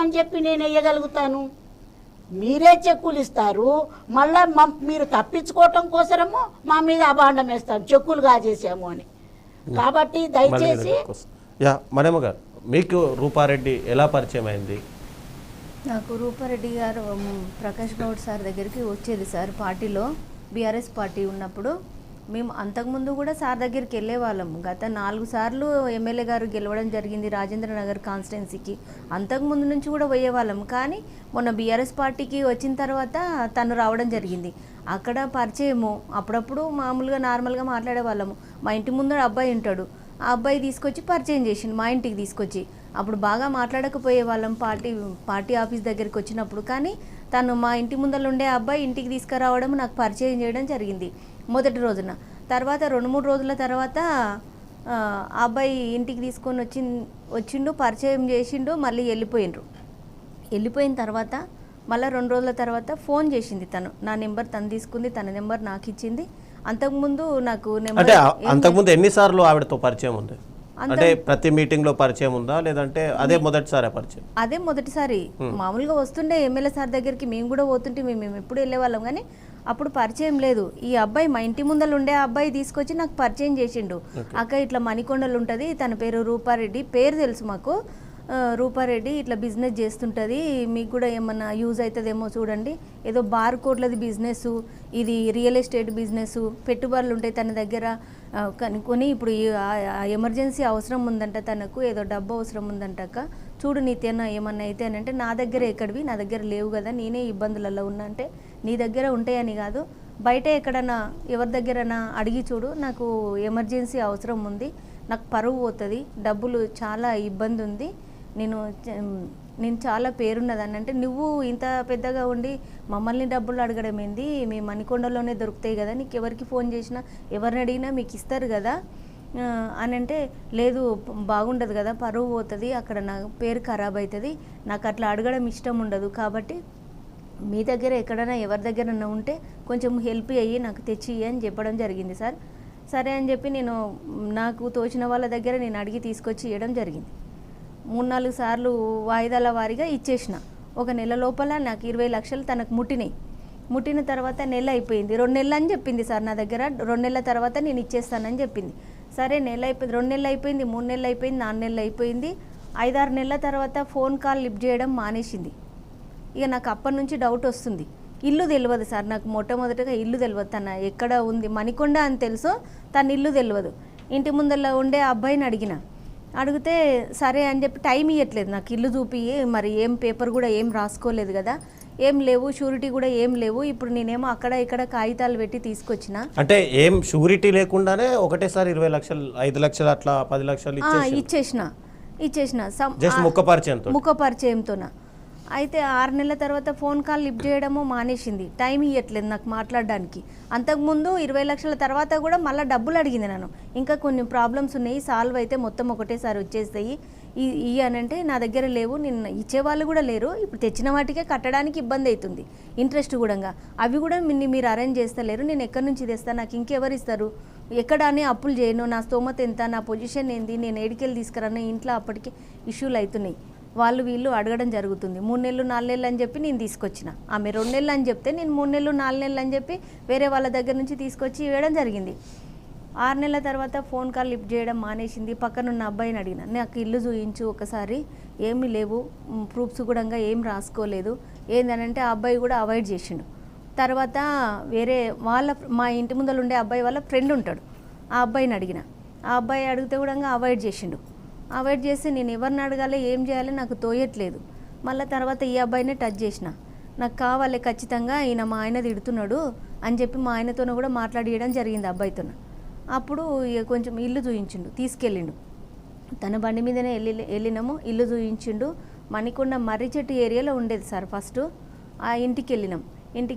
అని చెప్పి నేను వేయగలుగుతాను? మీరే చెక్కులు ఇస్తారు, మళ్ళీ మీరు తప్పించుకోవటం కోసమేమో మా మీద అభాండం వేస్తాం చెక్కులు కాజేసాము అని. కాబట్టి దయచేసి మనమ్మ గారు, మీకు రూపారెడ్డి ఎలా పరిచయం అయింది? నాకు రూపారెడ్డి గారు ప్రకాష్ గౌడ్ సార్ దగ్గరికి వచ్చేది సార్. పార్టీలో బీఆర్ఎస్ పార్టీ ఉన్నప్పుడు మేము అంతకుముందు కూడా సార్ దగ్గరికి వెళ్ళేవాళ్ళం. గత 4 సార్లు ఎమ్మెల్యే గారు గెలవడం జరిగింది రాజేంద్ర నగర్ కాన్స్టిట్యున్సీకి. అంతకుముందు నుంచి కూడా పోయేవాళ్ళం. కానీ మొన్న బీఆర్ఎస్ పార్టీకి వచ్చిన తర్వాత తను రావడం జరిగింది. అక్కడ పరిచయము, అప్పుడప్పుడు మామూలుగా నార్మల్గా మాట్లాడేవాళ్ళము. మా ఇంటి ముందు అబ్బాయి ఉంటాడు, ఆ అబ్బాయి తీసుకొచ్చి పరిచయం చేసిండు మా ఇంటికి తీసుకొచ్చి. అప్పుడు బాగా మాట్లాడకపోయే వాళ్ళం పార్టీ ఆఫీస్ దగ్గరికి వచ్చినప్పుడు. కానీ తను మా ఇంటి ముందర ఉండే అబ్బాయి ఇంటికి తీసుకురావడం, నాకు పరిచయం చేయడం జరిగింది మొదటి రోజున. తర్వాత 2-3 రోజుల తర్వాత ఆ అబ్బాయి ఇంటికి తీసుకొని వచ్చిండు, పరిచయం చేసిండు, మళ్ళీ వెళ్ళిపోయిన తర్వాత మళ్ళీ 2 రోజుల తర్వాత ఫోన్ చేసింది తను. నా నెంబర్ తను తీసుకుంది, తన నెంబర్ నాకు ఇచ్చింది. అంతకుముందు నాకు నెంబర్, అంతకుముందు ఎన్నిసార్లు ఆవిడతో పరిచయం ఉంది? అంటే ప్రతి మీటింగ్ లో పరిచయం ఉందా, లేదంటే అదే మొదటిసారి పరిచయం? అదే మొదటిసారి. మామూలుగా వస్తుండే ఎమ్మెల్యే సార్ దగ్గరికి, మేము కూడా పోతుంటే మేము ఎప్పుడు వెళ్ళేవాళ్ళం. కానీ అప్పుడు పరిచయం లేదు. ఈ అబ్బాయి మా ఇంటి ముందర ఉండే అబ్బాయి తీసుకొచ్చి నాకు పరిచయం చేసిండు. అక్క ఇట్లా మణికొండలు ఉంటుంది, తన పేరు రూపారెడ్డి, పేరు తెలుసు మాకు, రూపారెడ్డి ఇట్లా బిజినెస్ చేస్తుంటుంది, మీకు కూడా ఏమన్నా యూజ్ అవుతుందేమో చూడండి. ఏదో బార్ కోట్లది బిజినెస్, ఇది రియల్ ఎస్టేట్ బిజినెస్, పెట్టుబడులు ఉంటాయి తన దగ్గర కొని. ఇప్పుడు ఎమర్జెన్సీ అవసరం ఉందంట తనకు, ఏదో డబ్బు అవసరం ఉందంటక్క, చూడు నీతేనా ఏమన్నా అయితే అని అంటే, నా దగ్గర ఎక్కడివి, నా దగ్గర లేవు కదా, నేనే ఇబ్బందులలో ఉన్నా అంటే, నీ దగ్గర ఉంటాయని కాదు, బయట ఎక్కడన్నా ఎవరి దగ్గరన్నా అడిగి చూడు, నాకు ఎమర్జెన్సీ అవసరం ఉంది, నాకు పరువు పోతుంది, డబ్బులు చాలా ఇబ్బంది ఉంది, నేను చాలా పేరున్నదాన్ని అంటే, నువ్వు ఇంత పెద్దగా ఉండి మమ్మల్ని డబ్బులు అడగడం ఏంది, మీ మణికొండలోనే దొరుకుతాయి కదా, నీకు ఎవరికి ఫోన్ చేసినా ఎవరిని అడిగినా మీకు ఇస్తారు కదా అని అంటే, లేదు బాగుండదు కదా, పరువు పోతుంది, అక్కడ నా పేరు ఖరాబ్ అవుతుంది, నాకు అట్లా అడగడం ఇష్టం ఉండదు, కాబట్టి మీ దగ్గర ఎక్కడైనా ఎవరి దగ్గరన్నా ఉంటే కొంచెం హెల్ప్ అయ్యి నాకు తెచ్చి అని చెప్పడం జరిగింది సార్. సరే అని చెప్పి నేను నాకు తోచిన వాళ్ళ దగ్గర నేను అడిగి తీసుకొచ్చి ఇవ్వడం జరిగింది. 3-4 సార్లు వాయిదాల వారీగా ఇచ్చేసిన. ఒక నెల లోపల నాకు 20 లక్షలు తనకు ముట్టిన తర్వాత నెల అయిపోయింది. 2 నెలలు అని చెప్పింది సార్ నా దగ్గర. 2 నెలల తర్వాత నేను ఇచ్చేస్తానని చెప్పింది. సరే నెల అయిపోయింది, 2 నెలలు అయిపోయింది, 3 నెలలు అయిపోయింది, 4 నెలలు అయిపోయింది. 5-6 నెలల తర్వాత ఫోన్ కాల్ లిఫ్ట్ చేయడం మానేసింది. ఇక నాకు అప్పటి నుంచి డౌట్ వస్తుంది. ఇల్లు తెలియదు సార్ నాకు, మొట్టమొదటిగా ఇల్లు తెలియదు, తన ఎక్కడ ఉంది మణికొండ అని తెలుసు, తన ఇల్లు తెలియదు. ఇంటి ముందర ఉండే అబ్బాయిని అడిగితే సరే అని చెప్పి టైం ఇవ్వట్లేదు నాకు, ఇల్లు చూపి, మరి ఏం పేపర్ కూడా ఏం రాసుకోలేదు కదా, ఏం లేవు, షూరిటీ కూడా ఏం లేవు. ఇప్పుడు నేనేమో అక్కడ ఇక్కడ కాగితాలు పెట్టి తీసుకొచ్చిన. అంటే ఏం షూరిటీ లేకుండానే ఒకటేసారి 20 లక్షలు, 5 లక్షలు, అట్లా 10 లక్షలు ఇచ్చేసిన ముఖ పరిచయంతోన. అయితే 6 నెలల తర్వాత ఫోన్ కాల్ లిఫ్ట్ చేయడము మానేసింది, టైం ఇవ్వట్లేదు నాకు మాట్లాడడానికి. అంతకుముందు 20 లక్షల తర్వాత కూడా మళ్ళీ డబ్బులు అడిగింది నన్ను, ఇంకా కొన్ని ప్రాబ్లమ్స్ ఉన్నాయి, సాల్వ్ అయితే మొత్తం ఒకటేసారి వచ్చేస్తాయి అని అంటే, నా దగ్గర లేవు, నిన్న ఇచ్చేవాళ్ళు కూడా లేరు, ఇప్పుడు తెచ్చిన వాటికే కట్టడానికి ఇబ్బంది అవుతుంది, ఇంట్రెస్ట్ కూడా అవి కూడా మీరు అరేంజ్ చేస్తలేరు, నేను ఎక్కడి నుంచి తెస్తాను, నాకు ఇంకెవరు ఇస్తారు, ఎక్కడ అని అప్పులు చేయను, నా స్తోమత ఎంత, నా పొజిషన్ ఏంది, నేను ఏడికెళ్ళి తీసుకురాను, ఇంట్లో అప్పటికి ఇష్యూలు అవుతున్నాయి, వీళ్ళు అడగడం జరుగుతుంది. 3 నెలలు 4 నెలలు అని చెప్పి నేను తీసుకొచ్చిన. ఆమె 2 నెలలు అని చెప్తే నేను 3 నెలలు 4 నెలలు అని చెప్పి వేరే వాళ్ళ దగ్గర నుంచి తీసుకొచ్చి ఇవ్వడం జరిగింది. 6 నెలల తర్వాత ఫోన్ కాల్ లిఫ్ట్ చేయడం మానేసింది. పక్కనున్న అబ్బాయిని అడిగిన, నాకు ఇల్లు చూయించు ఒకసారి, ఏమీ లేవు, ప్రూఫ్స్ కూడా ఏం రాసుకోలేదు ఏందనంటే, ఆ అబ్బాయి కూడా అవాయిడ్ చేసిండు. తర్వాత వేరే మా ఇంటి ముందర ఉండే అబ్బాయి వాళ్ళ ఫ్రెండ్ ఉంటాడు, ఆ అబ్బాయిని అడిగిన, ఆ అబ్బాయి అడిగితే కూడా అవాయిడ్ చేసిండు. అవాయిడ్ చేసి నేను ఎవరిని అడగాలి, ఏం చేయాలి నాకు తోయట్లేదు. మళ్ళీ తర్వాత ఈ అబ్బాయినే టచ్ చేసిన, నాకు కావాలి ఖచ్చితంగా, ఈయన మా ఆయన తిడుతున్నాడు అని చెప్పి మా ఆయనతోనూ కూడా మాట్లాడియడం జరిగింది అబ్బాయితో. అప్పుడు కొంచెం ఇల్లు చూయించిండు, తీసుకెళ్ళిండు, తన బండి మీదనే వెళ్ళినాము, ఇల్లు చూయించిండు. మణికొండ మర్రి చెట్టు ఏరియాలో ఉండేది సార్ ఫస్ట్. ఆ ఇంటికి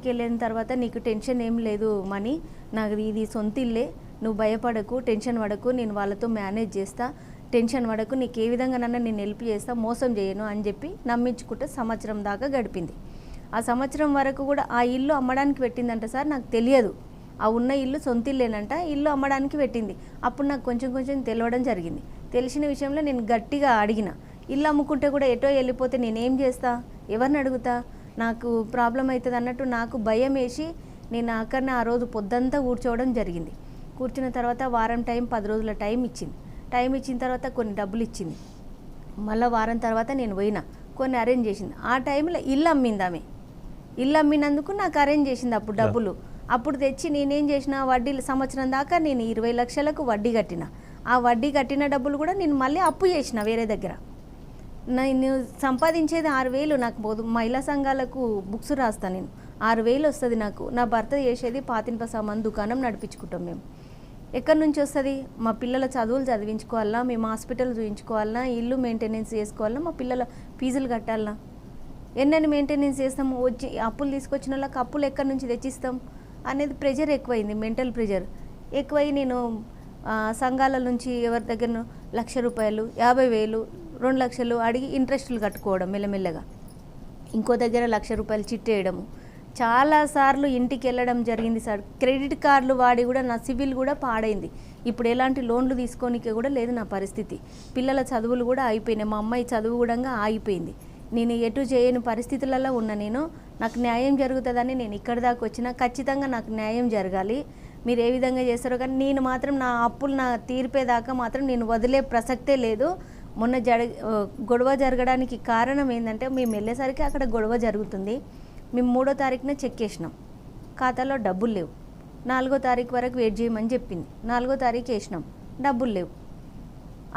వెళ్ళిన తర్వాత, నీకు టెన్షన్ ఏం లేదు మణి, నాకు ఇది సొంత ఇల్లే, నువ్వు భయపడకు, టెన్షన్ పడకు, నేను వాళ్ళతో మేనేజ్ చేస్తా, టెన్షన్ పడకు, నీకు ఏ విధంగా నన్ను నేను హెల్ప్ చేస్తా, మోసం చేయను అని చెప్పి నమ్మించుకుంటే సంవత్సరం దాకా గడిపింది. ఆ సంవత్సరం వరకు కూడా ఆ ఇల్లు అమ్మడానికి పెట్టిందంట సార్, నాకు తెలియదు, ఆ ఉన్న ఇల్లు సొంత ఇల్లేనంట, ఇల్లు అమ్మడానికి పెట్టింది. అప్పుడు నాకు కొంచెం తెలియడం జరిగింది. తెలిసిన విషయంలో నేను గట్టిగా అడిగిన, ఇల్లు అమ్ముకుంటే కూడా ఎటో వెళ్ళిపోతే నేనేం చేస్తా, ఎవరిని అడుగుతా, నాకు ప్రాబ్లం అవుతుంది అన్నట్టు నాకు భయం వేసి నేను అక్కడనే ఆ రోజు పొద్దంతా కూర్చోవడం జరిగింది. కూర్చున్న తర్వాత వారం టైం 10 రోజుల టైం ఇచ్చింది. టైం ఇచ్చిన తర్వాత కొన్ని డబ్బులు ఇచ్చింది. మళ్ళీ వారం తర్వాత నేను పోయినా, కొన్ని అరేంజ్ చేసింది. ఆ టైంలో ఇల్లు అమ్మింది ఆమె. ఇల్లు అమ్మినందుకు నాకు అరేంజ్ చేసింది అప్పుడు డబ్బులు. అప్పుడు తెచ్చి నేనేం చేసిన, వడ్డీలు సంవత్సరం దాకా నేను 20 లక్షలకు వడ్డీ కట్టిన. ఆ వడ్డీ కట్టిన డబ్బులు కూడా నేను మళ్ళీ అప్పు చేసిన వేరే దగ్గర. నేను సంపాదించేది 6,000. నాకు మహిళా సంఘాలకు బుక్స్ రాస్తాను నేను. 6,000 వస్తుంది నాకు. నా భర్త చేసేది పాతింప సామాన్ దుకాణం నడిపించుకుంటాం మేము. ఎక్కడి నుంచి వస్తుంది? మా పిల్లల చదువులు చదివించుకోవాలన్నా, మేము హాస్పిటల్ చూయించుకోవాలన్నా, ఇల్లు మెయింటెనెన్స్ చేసుకోవాలన్నా, మా పిల్లల ఫీజులు కట్టాలన్నా, ఎన్నెన్ని మెయింటెనెన్స్ చేస్తాము? వచ్చి అప్పులు తీసుకొచ్చిన వాళ్ళకి అప్పులు ఎక్కడి నుంచి తెచ్చిస్తాం అనేది ప్రెషర్ ఎక్కువైంది. మెంటల్ ప్రెషర్ ఎక్కువై నేను సంఘాల నుంచి ఎవరి దగ్గర 1,00,000 రూపాయలు, 50,000, 2 లక్షలు అడిగి ఇంట్రెస్టులు కట్టుకోవడం మెల్లమెల్లగా. ఇంకో దగ్గర 1,00,000 రూపాయలు చిట్టేయడము. చాలాసార్లు ఇంటికి వెళ్ళడం జరిగింది సార్. క్రెడిట్ కార్డులు వాడి కూడా నా సివిల్ కూడా పాడైంది. ఇప్పుడు ఎలాంటి లోన్లు తీసుకోనికే కూడా లేదు నా పరిస్థితి. పిల్లల చదువులు కూడా అయిపోయినాయి. మా అమ్మాయి చదువు కూడా ఆగిపోయింది. నేను ఎటు చేయని పరిస్థితులలో ఉన్న నేను, నాకు న్యాయం జరుగుతుందని నేను ఇక్కడి దాకా వచ్చినా. ఖచ్చితంగా నాకు న్యాయం జరగాలి. మీరు ఏ విధంగా చేస్తారో కానీ నేను మాత్రం నా అప్పులు నా తీర్పేదాకా మాత్రం నేను వదిలే ప్రసక్తే లేదు. మొన్న గొడవ జరగడానికి కారణం ఏంటంటే, మేము వెళ్ళేసరికి అక్కడ గొడవ జరుగుతుంది. మేము 3వ తారీఖున చెక్ వేసినాం, ఖాతాలో డబ్బులు లేవు. 4వ తారీఖు వరకు వెయిట్ చేయమని చెప్పింది. 4వ తారీఖు వేసినాం, డబ్బులు లేవు.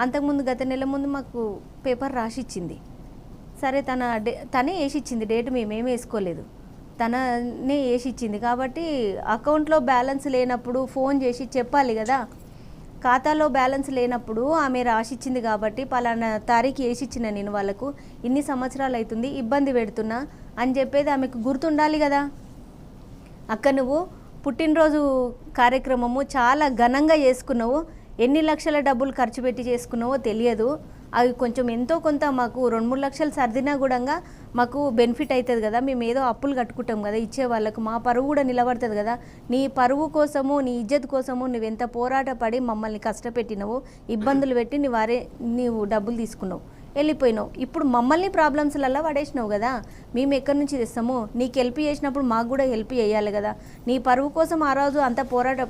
అంతకుముందు గత నెల ముందు మాకు పేపర్ రాసిచ్చింది. సరే తనే వేసిచ్చింది, డేట్ మేమేమి వేసుకోలేదు, తననే వేసిచ్చింది. కాబట్టి అకౌంట్లో బ్యాలెన్స్ లేనప్పుడు ఫోన్ చేసి చెప్పాలి కదా. ఖాతాలో బ్యాలెన్స్ లేనప్పుడు ఆమె రాసిచ్చింది కాబట్టి పలానా తారీఖు వేసిచ్చిన నేను వాళ్ళకు, ఇన్ని సంవత్సరాలు అవుతుంది, ఇబ్బంది పెడుతున్నా అని చెప్పేది ఆమెకు గుర్తుండాలి కదా. అక్క నువ్వు పుట్టినరోజు కార్యక్రమము చాలా ఘనంగా చేసుకున్నావు, ఎన్ని లక్షల డబ్బులు ఖర్చు పెట్టి చేసుకున్నావో తెలియదు. అవి కొంచెం ఎంతో కొంత మాకు 2-3 లక్షలు సర్దినా కూడా మాకు బెనిఫిట్ అవుతుంది కదా. మేము ఏదో అప్పులు కట్టుకుంటాం కదా ఇచ్చే వాళ్ళకు, మా పరువు కూడా నిలబడుతుంది కదా. నీ పరువు కోసము, నీ ఇజ్జత్ కోసము నువ్వెంత పోరాట పడి మమ్మల్ని కష్టపెట్టినవు, ఇబ్బందులు పెట్టి నీవు డబ్బులు తీసుకున్నావు, వెళ్ళిపోయినావు. ఇప్పుడు మమ్మల్ని ప్రాబ్లమ్స్లలో పడేసినావు కదా. మేము ఎక్కడి నుంచి తెస్తాము? నీకు హెల్ప్ చేసినప్పుడు మాకు కూడా హెల్ప్ చేయాలి కదా. నీ పరువు కోసం ఆ రోజు అంత పోరాట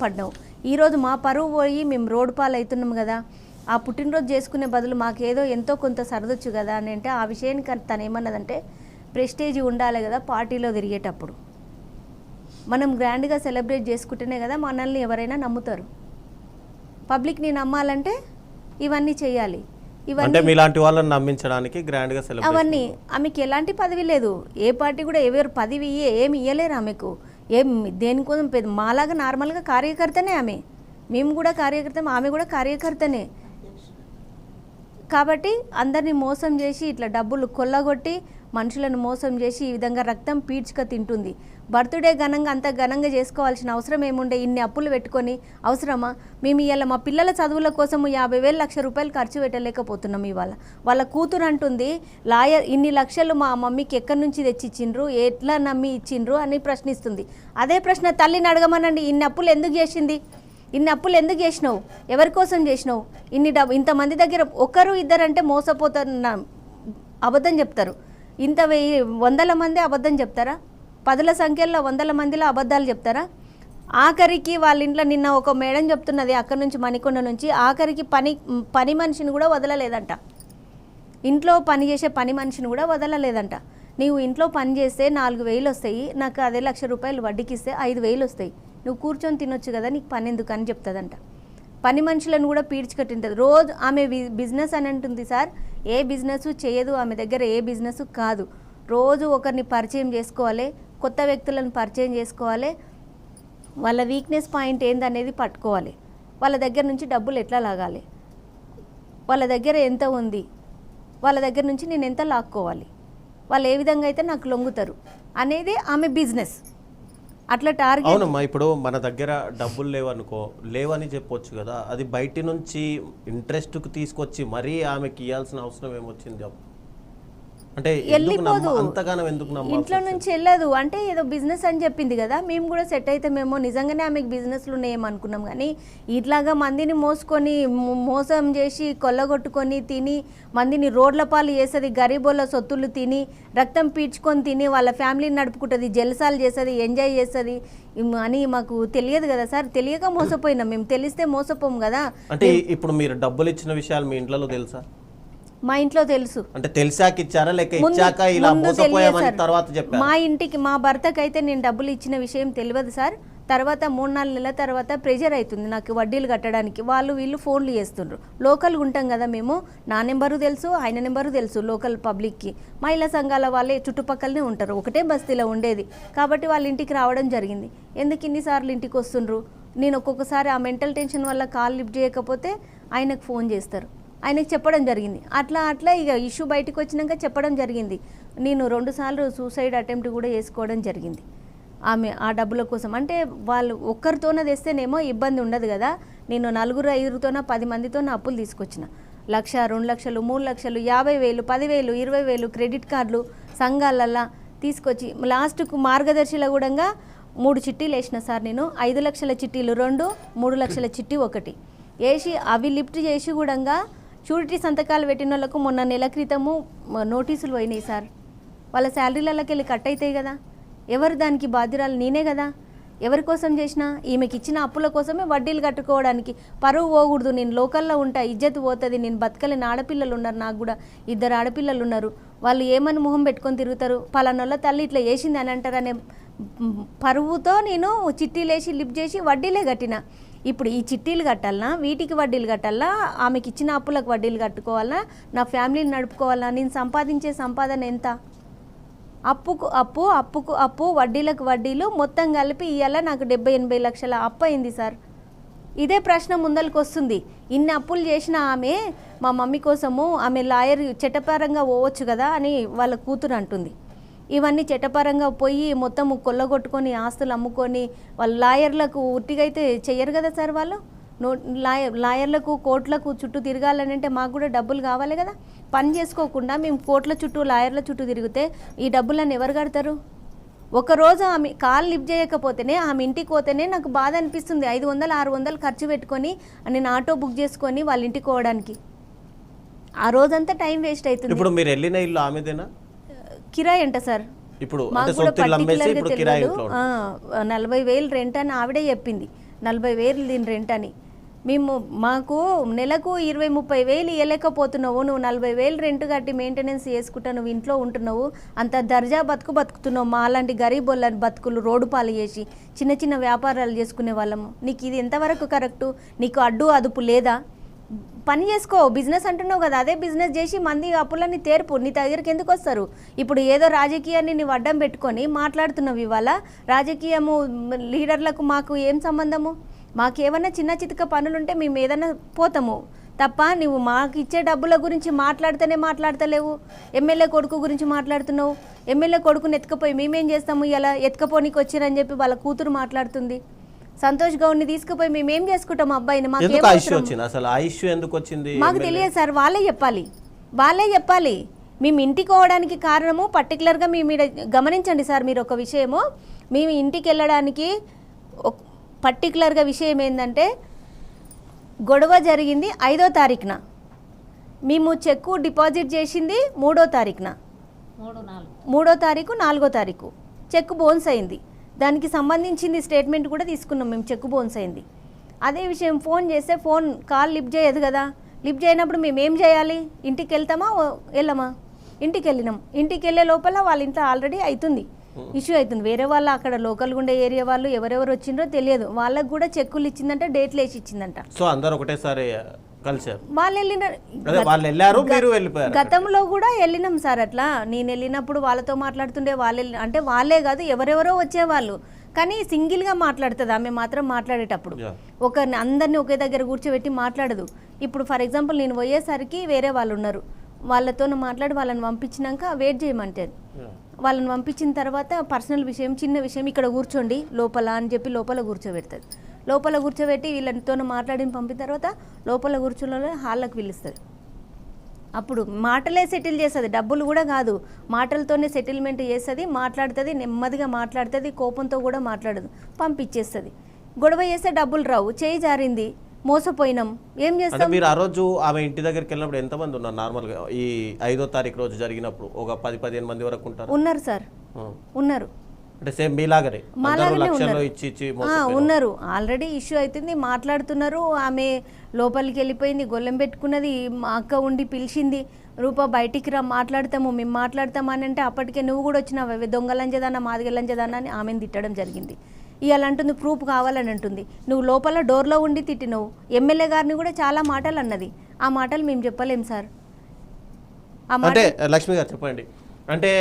పడినావు. ఈరోజు మా పరువు పోయి మేము రోడ్డు పాలు అవుతున్నాం కదా. ఆ పుట్టినరోజు చేసుకునే బదులు మాకేదో ఎంతో కొంత సరదొచ్చు కదా అని అంటే, ఆ విషయానికి తను ఏమన్నదంటే, ప్రెస్టేజ్ ఉండాలి కదా పార్టీలో తిరిగేటప్పుడు. మనం గ్రాండ్గా సెలబ్రేట్ చేసుకుంటేనే కదా మనల్ని ఎవరైనా నమ్ముతారు. పబ్లిక్ని నమ్మాలంటే ఇవన్నీ చేయాలి. అంటే మీలాంటి వాళ్ళని నమ్మించడానికి గ్రాండ్గా సెలబ్రేట్ అవన్నీ. ఆమెకి ఎలాంటి పదవి లేదు, ఏ పార్టీ కూడా ఎవరు పదవి ఏమి ఇవ్వలేరు ఆమెకు. దేనికోసం మాలాగా నార్మల్గా కార్యకర్తనే ఆమె. మేము కూడా కార్యకర్త, ఆమె కూడా కార్యకర్తనే. కాబట్టి అందరినీ మోసం చేసి ఇట్లా డబ్బులు కొల్లగొట్టి మనుషులను మోసం చేసి ఈ విధంగా రక్తం పీడ్చుక తింటుంది. బర్త్డే ఘనంగా అంత ఘనంగా చేసుకోవాల్సిన అవసరం ఏముండే? ఇన్ని అప్పులు పెట్టుకొని అవసరమా? మేము ఇవాళ మా పిల్లల చదువుల కోసము 50,000 1,00,000 రూపాయలు ఖర్చు పెట్టలేకపోతున్నాం. ఇవాళ వాళ్ళ కూతురు అంటుంది, లాయర్ ఇన్ని లక్షలు మా మమ్మీకి ఎక్కడి నుంచి తెచ్చిచ్చిండ్రు, ఎట్లా నమ్మి ఇచ్చిండ్రు అని ప్రశ్నిస్తుంది. అదే ప్రశ్న తల్లిని అడగమనండి. ఇన్ని అప్పులు ఎందుకు చేసింది? ఇన్ని అప్పులు ఎందుకు చేసినావు? ఎవరి కోసం చేసినావు? ఇంతమంది దగ్గర ఒకరు ఇద్దరంటే మోసపోతారు, అబద్ధం చెప్తారు. 100 మంది అబద్ధం చెప్తారా? 10ల సంఖ్యలో 100 మందిలో అబద్ధాలు చెప్తారా? ఆఖరికి వాళ్ళ ఇంట్లో నిన్న ఒక మేడం చెప్తున్నది, అక్కడి నుంచి మణికొండ నుంచి, ఆఖరికి పని మనిషిని కూడా వదలలేదంట. ఇంట్లో పని చేసే పని మనిషిని కూడా వదలలేదంట. నీవు ఇంట్లో పని చేస్తే 4,000 వస్తాయి, నాకు అదే 1,00,000 రూపాయలు వడ్డీకి ఇస్తే 5,000 వస్తాయి, నువ్వు కూర్చొని తినొచ్చు కదా, నీకు పని ఎందుకు అని చెప్తుందంట. పని మనుషులను కూడా పీడ్చుకట్టింటుంది. రోజు ఆమె బిజినెస్ అని అంటుంది సార్. ఏ బిజినెస్ చేయదు ఆమె దగ్గర, ఏ బిజినెస్ కాదు. రోజు ఒకరిని పరిచయం చేసుకోవాలి, కొత్త వ్యక్తులను పరిచయం చేసుకోవాలి, వాళ్ళ వీక్నెస్ పాయింట్ ఏందనేది పట్టుకోవాలి, వాళ్ళ దగ్గర నుంచి డబ్బులు ఎట్లా లాగాలి, వాళ్ళ దగ్గర ఎంత ఉంది, వాళ్ళ దగ్గర నుంచి నేను ఎంత లాక్కోవాలి, వాళ్ళు ఏ విధంగా అయితే నాకు లొంగుతారు అనేది ఆమె బిజినెస్. అట్లా టార్గెట్. అవునమ్మా, ఇప్పుడు మన దగ్గర డబ్బులు లేవని చెప్పొచ్చు కదా, అది బయట నుంచి ఇంట్రెస్ట్కి తీసుకొచ్చి మరీ ఆమెకి ఇవ్వాల్సిన అవసరం ఏమొచ్చింది? అంటే వెళ్ళిపోదు. అంతగానం ఎందుకు నమ్మాల్సి ఇంట్లో నుంచి వెళ్ళదు. అంటే ఏదో బిజినెస్ అని చెప్పింది కదా, మేము కూడా సెట్ అయితే మేము నిజంగానే ఆమెకు బిజినెస్లు ఉన్నాయేమనుకున్నాం. కానీ ఇట్లాగా మందిని మోసుకొని మోసం చేసి కొల్లగొట్టుకొని తిని మందిని రోడ్ల పాలు చేస్తుంది, గరీబోళ్ళ సొత్తులు తిని రక్తం పీడ్చుకొని తిని వాళ్ళ ఫ్యామిలీని నడుపుకుంటుంది, జల్సాలు చేస్తుంది, ఎంజాయ్ చేస్తుంది అని మాకు తెలియదు కదా సార్. తెలియక మోసపోయినాం మేము, తెలిస్తే మోసపోం కదా. అంటే ఇప్పుడు మీరు డబ్బులు ఇచ్చిన విషయాలు మీ ఇంట్లో తెలుసా? మా ఇంట్లో తెలుసు. అంటే తెలిసాక ఇచ్చారా లేక ఇచ్చాక ఇలా మోసపోయామని తర్వాత చెప్పారా? మా ఇంటికి మా భర్తకి అయితే నేను డబ్బులు ఇచ్చిన విషయం తెలియదు సార్. తర్వాత 3-4 నెలల తర్వాత ప్రెజర్ అవుతుంది నాకు వడ్డీలు కట్టడానికి. వాళ్ళు వీళ్ళు ఫోన్లు చేస్తుండ్రు. లోకల్గా ఉంటాం కదా మేము, నా నెంబరు తెలుసు, ఆయన నెంబరు తెలుసు లోకల్ పబ్లిక్కి. మహిళా సంఘాల వాళ్ళే చుట్టుపక్కలనే ఉంటారు, ఒకటే బస్తీలో ఉండేది కాబట్టి వాళ్ళ ఇంటికి రావడం జరిగింది. ఎందుకు ఇన్నిసార్లు ఇంటికి వస్తుండ్రు? నేను ఒక్కొక్కసారి ఆ మెంటల్ టెన్షన్ వల్ల కాల్ లిఫ్ట్ చేయకపోతే ఆయనకు ఫోన్ చేస్తారు, ఆయనకు చెప్పడం జరిగింది. అట్లా ఇక ఇష్యూ బయటకు వచ్చినాక చెప్పడం జరిగింది. నేను 2 సార్లు సూసైడ్ అటెంప్ట్ కూడా చేసుకోవడం జరిగింది ఆమె ఆ డబ్బుల కోసం. అంటే వాళ్ళు ఒక్కరితోనే తెస్తేనేమో ఇబ్బంది ఉండదు కదా. నేను 4-5తోన 10 మందితో అప్పులు తీసుకొచ్చిన. 1,00,000, 2 లక్షలు, 3 లక్షలు, 50,000, 10,000, 20,000 క్రెడిట్ కార్డులు సంఘాలల్లా తీసుకొచ్చి లాస్ట్కు మార్గదర్శిలో కూడా 3 చిట్టీలు వేసిన సార్. నేను 5 లక్షల చిట్టీలు 2, 3 లక్షల చిట్టి 1 వేసి అవి లిఫ్ట్ చేసి కూడా షూరిటీ సంతకాలు పెట్టిన వాళ్ళకు మొన్న నెల క్రితము నోటీసులు పోయినాయి సార్. వాళ్ళ శాలరీలకి వెళ్ళి కట్ అవుతాయి కదా. ఎవరు దానికి బాధ్యురాలు? నేనే కదా. ఎవరి కోసం చేసినా? ఈమెకి ఇచ్చిన అప్పుల కోసమే వడ్డీలు కట్టుకోవడానికి. పరువు పోకూడదు, నేను లోకల్లో ఉంటా, ఇజ్జత్ పోతుంది, నేను బతకలేని ఆడపిల్లలు ఉన్నారు, నాకు కూడా 2 ఆడపిల్లలు ఉన్నారు, వాళ్ళు ఏమని మొహం పెట్టుకొని తిరుగుతారు, పలానోళ్ళ తల్లి ఇట్లా చేసింది అని అంటారనే పరువుతో నేను చిట్టీలు వేసి లిఫ్ట్ చేసి వడ్డీలే కట్టిన. ఇప్పుడు ఈ చిట్టీలు కట్టాలనా, వీటికి వడ్డీలు కట్టాలా, ఆమెకి ఇచ్చిన అప్పులకు వడ్డీలు కట్టుకోవాలా, నా ఫ్యామిలీని నడుపుకోవాలా? నేను సంపాదించే సంపాదన ఎంత? అప్పుకు అప్పు, అప్పుకు అప్పు, వడ్డీలకు వడ్డీలు మొత్తం కలిపి ఇవాళ నాకు 70-80 లక్షల అప్పు అయింది సార్. ఇదే ప్రశ్న ముందరికి వస్తుంది. ఇన్ని అప్పులు చేసిన ఆమె మా మమ్మీ కోసము ఆమె లాయర్ చట్టపరంగా పోవచ్చు కదా అని వాళ్ళ కూతురు అంటుంది. ఇవన్నీ చట్టపరంగా పోయి మొత్తం కొల్లగొట్టుకొని ఆస్తులు అమ్ముకొని వాళ్ళ లాయర్లకు ఉట్టిగా అయితే చెయ్యరు కదా సార్. వాళ్ళు లాయర్లకు కోర్టులకు చుట్టూ తిరగాలని అంటే మాకు కూడా డబ్బులు కావాలి కదా. పని చేసుకోకుండా మేము కోర్టుల చుట్టూ లాయర్ల చుట్టూ తిరిగితే ఈ డబ్బులను ఎవరు కడతారు? ఒకరోజు ఆమె కాల్ లిఫ్ట్ చేయకపోతేనే, ఆమె ఇంటికి పోతేనే నాకు బాధ అనిపిస్తుంది. 500-600 ఖర్చు పెట్టుకొని నేను ఆటో బుక్ చేసుకొని వాళ్ళ ఇంటికి పోవడానికి ఆ రోజంతా టైం వేస్ట్ అవుతుంది. ఇప్పుడు మీరు వెళ్ళిన ఇల్లు ఆమెదేనా? కిరాయి అంట సార్. ఇప్పుడు మాకు కూడా పర్టికులర్గా తెలియదు. 40,000 రెంట్ అని ఆవిడే చెప్పింది. 40,000 దీని రెంట్ అని. మాకు నెలకు 20-30 వేలు ఇవ్వలేకపోతున్నావు, నువ్వు 40,000 రెంట్ కట్టి మెయింటెనెన్స్ చేసుకుంటా నువ్వు ఇంట్లో ఉంటున్నావు, అంత దర్జా బతుకుతున్నావు, మా అలాంటి గరీబోళ్ళ బతుకులు రోడ్డు పాలు చేసి చిన్న చిన్న వ్యాపారాలు చేసుకునే వాళ్ళము, నీకు ఇది ఎంతవరకు కరెక్టు? నీకు అడ్డు అదుపు లేదా? పని చేసుకో, బిజినెస్ అంటున్నావు కదా, అదే బిజినెస్ చేసి మంది అప్పులన్నీ తేర్పు. నీ దగ్గరికి ఎందుకు వస్తారు? ఇప్పుడు ఏదో రాజకీయాన్ని నీవు అడ్డం పెట్టుకొని మాట్లాడుతున్నావు. ఇవాళ రాజకీయము లీడర్లకు మాకు ఏం సంబంధము? మాకేమన్నా చిన్న చితక పనులుంటే మేము ఏదైనా పోతాము తప్ప నువ్వు మాకు ఇచ్చే డబ్బుల గురించి మాట్లాడతలేవు. ఎమ్మెల్యే కొడుకు గురించి మాట్లాడుతున్నావు. ఎమ్మెల్యే కొడుకుని ఎత్తుకపోయి మేమేం చేస్తాము? ఇలా ఎత్తుకపోనికి వచ్చిరని చెప్పి వాళ్ళ కూతురు మాట్లాడుతుంది. సంతోష్ గౌడ్ని తీసుకుపోయి మేమేం చేసుకుంటాం అబ్బాయిని? మాకు తెలియదు సార్. వాళ్ళే చెప్పాలి. మేము ఇంటికి పోవడానికి కారణము పర్టికులర్గా మీరు గమనించండి సార్. మీరు ఒక విషయము, మేము ఇంటికి వెళ్ళడానికి పర్టికులర్గా విషయం ఏంటంటే, గొడవ జరిగింది 5వ తారీఖున, మేము చెక్కు డిపాజిట్ చేసింది 3వ తారీఖున, 3వ తారీఖు 4వ తారీఖు చెక్కు బౌన్స్ అయింది. దానికి సంబంధించింది స్టేట్మెంట్ కూడా తీసుకున్నాం మేము, చెక్కు బౌన్స్ అయింది. అదే విషయం ఫోన్ చేస్తే ఫోన్ కాల్ లిఫ్ట్ చేయదు కదా. లిఫ్ట్ చేయనప్పుడు మేము ఏం చేయాలి? ఇంటికి వెళ్తామా వెళ్ళమా? ఇంటికి వెళ్ళినాం. ఇంటికి వెళ్ళే లోపల వాళ్ళ ఇంట్లో ఆల్రెడీ అవుతుంది, ఇష్యూ అవుతుంది. వేరే వాళ్ళు అక్కడ లోకల్గా ఉండే ఏరియా వాళ్ళు ఎవరెవరు వచ్చిండ్రో తెలియదు, వాళ్ళకు కూడా చెక్కులు ఇచ్చిందంట, డేట్లు వేసి ఇచ్చిందంట. సో అందరూ ఒకటేసారి కలిసారు. వాళ్ళు గతంలో కూడా వెళ్ళినాం సార్. అట్లా నేను వెళ్ళినప్పుడు వాళ్ళతో మాట్లాడుతుండే అంటే వాళ్ళే కాదు ఎవరెవరో వచ్చేవాళ్ళు, కానీ సింగిల్గా మాట్లాడుతుంది ఆమె మాత్రం. మాట్లాడేటప్పుడు అందరినీ ఒకే దగ్గర కూర్చోబెట్టి మాట్లాడదు. ఇప్పుడు ఫర్ ఎగ్జాంపుల్ నేను పోయేసరికి వేరే వాళ్ళు ఉన్నారు, వాళ్ళతో మాట్లాడి వాళ్ళని పంపించినాక వెయిట్ చేయమంటారు. వాళ్ళని పంపించిన తర్వాత పర్సనల్ విషయం, చిన్న విషయం, ఇక్కడ కూర్చోండి లోపల అని చెప్పి లోపల కూర్చోబెడుతుంది. లోపల కూర్చోబెట్టి వీళ్ళతో మాట్లాడి పంపిన తర్వాత లోపల కూర్చున్న హాల్లోకి పిలుస్తుంది. అప్పుడు మాటలే సెటిల్ చేస్తుంది, డబ్బులు కూడా కాదు, మాటలతోనే సెటిల్మెంట్ చేస్తుంది, మాట్లాడుతుంది, నెమ్మదిగా మాట్లాడుతుంది, కోపంతో కూడా మాట్లాడదు, పంపించేస్తుంది. గొడవ చేస్తే డబ్బులు రావు, చేయి జారింది, మోసపోయినాం, ఏం అంటే చేస్తాం? మీరు ఆ రోజు ఆమె ఇంటి దగ్గరికి వెళ్ళినప్పుడు ఎంతమంది ఉన్నారు నార్మల్గా? ఈ 5వ తారీఖు రోజు జరిగినప్పుడు ఒక 10-15 మంది వరకు ఉంటారు. ఉన్నారు సార్, ఉన్నారు, అంటే సేమ్ మీలాగనే మాలాగానే లక్షల్లో ఉన్నారు. ఇచ్చి ఉన్నారు, ఆల్రెడీ ఇష్యూ అవుతుంది, మాట్లాడుతున్నారు. ఆమె లోపలికి వెళ్ళిపోయింది, గొల్లెం పెట్టుకున్నది, మా అక్క ఉండి పిలిచింది, రూపా బయటికి రా మాట్లాడతాము, మేము మాట్లాడతాము అని అంటే అప్పటికే నువ్వు కూడా వచ్చినావు, దొంగలంజదానా మాదిగలంజదానా అని ఆమెను తిట్టడం జరిగింది. ఇవాళ అంటుంది ప్రూఫ్ కావాలని అంటుంది. నువ్వు లోపల డోర్లో ఉండి తిట్టినవు. ఎమ్మెల్యే గారిని కూడా చాలా మాటలు అన్నది, ఆ మాటలు మేము చెప్పలేం సార్. ఆ మాట అంటే లక్ష్మి గారు చెప్పండి, అంటే